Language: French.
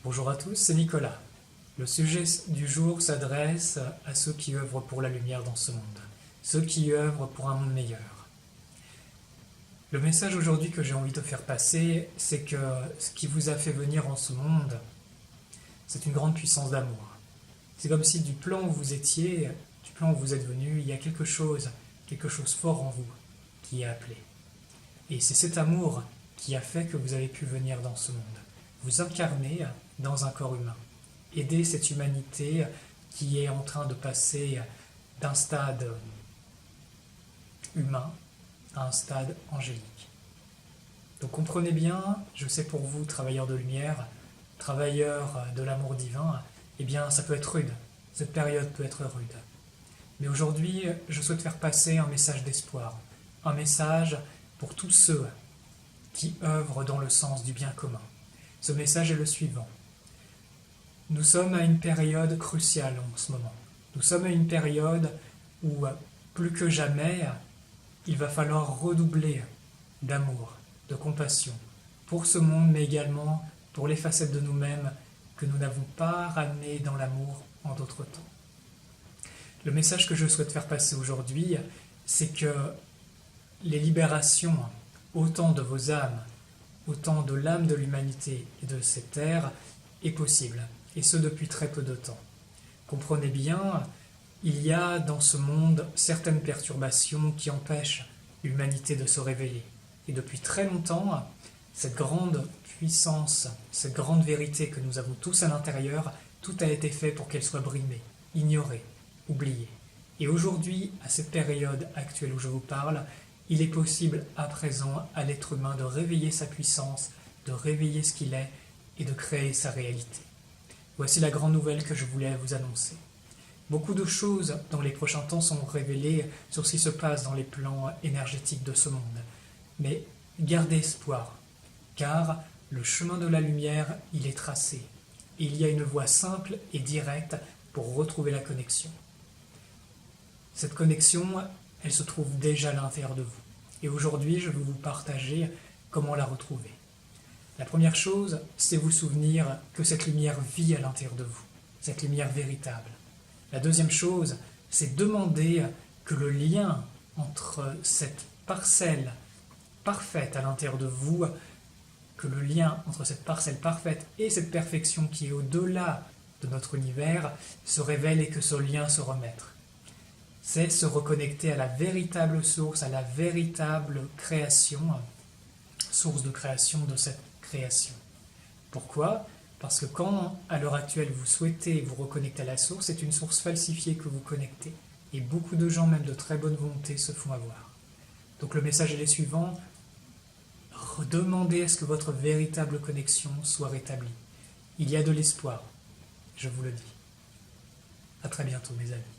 Bonjour à tous, c'est Nicolas. Le sujet du jour s'adresse à ceux qui œuvrent pour la lumière dans ce monde, ceux qui œuvrent pour un monde meilleur. Le message aujourd'hui que j'ai envie de faire passer, c'est que ce qui vous a fait venir en ce monde, c'est une grande puissance d'amour. C'est comme si du plan où vous étiez, du plan où vous êtes venu, il y a quelque chose fort en vous qui est appelé. Et c'est cet amour qui a fait que vous avez pu venir dans ce monde. Vous incarner dans un corps humain. Aider cette humanité qui est en train de passer d'un stade humain à un stade angélique. Donc comprenez bien, je sais pour vous, travailleurs de lumière, travailleurs de l'amour divin, eh bien ça peut être rude, cette période peut être rude. Mais aujourd'hui, je souhaite faire passer un message d'espoir, un message pour tous ceux qui œuvrent dans le sens du bien commun. Ce message est le suivant. Nous sommes à une période cruciale en ce moment. Nous sommes à une période où, plus que jamais, il va falloir redoubler d'amour, de compassion, pour ce monde, mais également pour les facettes de nous-mêmes que nous n'avons pas ramenées dans l'amour en d'autres temps. Le message que je souhaite faire passer aujourd'hui, c'est que les libérations, autant de vos âmes, autant de l'âme de l'humanité et de cette terre, est possible, et ce depuis très peu de temps. Comprenez bien, il y a dans ce monde certaines perturbations qui empêchent l'humanité de se révéler. Et depuis très longtemps, cette grande puissance, cette grande vérité que nous avons tous à l'intérieur, tout a été fait pour qu'elle soit brimée, ignorée, oubliée. Et aujourd'hui, à cette période actuelle où je vous parle, il est possible à présent à l'être humain de réveiller sa puissance, de réveiller ce qu'il est et de créer sa réalité. Voici la grande nouvelle que je voulais vous annoncer. Beaucoup de choses dans les prochains temps sont révélées sur ce qui se passe dans les plans énergétiques de ce monde. Mais gardez espoir, car le chemin de la lumière, il est tracé. Et il y a une voie simple et directe pour retrouver la connexion. Cette connexion, elle se trouve déjà à l'intérieur de vous. Et aujourd'hui, je vais vous partager comment la retrouver. La première chose, c'est vous souvenir que cette lumière vit à l'intérieur de vous, cette lumière véritable. La deuxième chose, c'est demander que le lien entre cette parcelle parfaite à l'intérieur de vous, que le lien entre cette parcelle parfaite et cette perfection qui est au-delà de notre univers se révèle et que ce lien se remette. C'est se reconnecter à la véritable source, à la véritable création, source de création de cette création. Pourquoi ? Parce que quand, à l'heure actuelle, vous souhaitez vous reconnecter à la source, c'est une source falsifiée que vous connectez. Et beaucoup de gens, même de très bonne volonté, se font avoir. Donc le message est le suivant, demandez à ce que votre véritable connexion soit rétablie. Il y a de l'espoir, je vous le dis. À très bientôt, mes amis.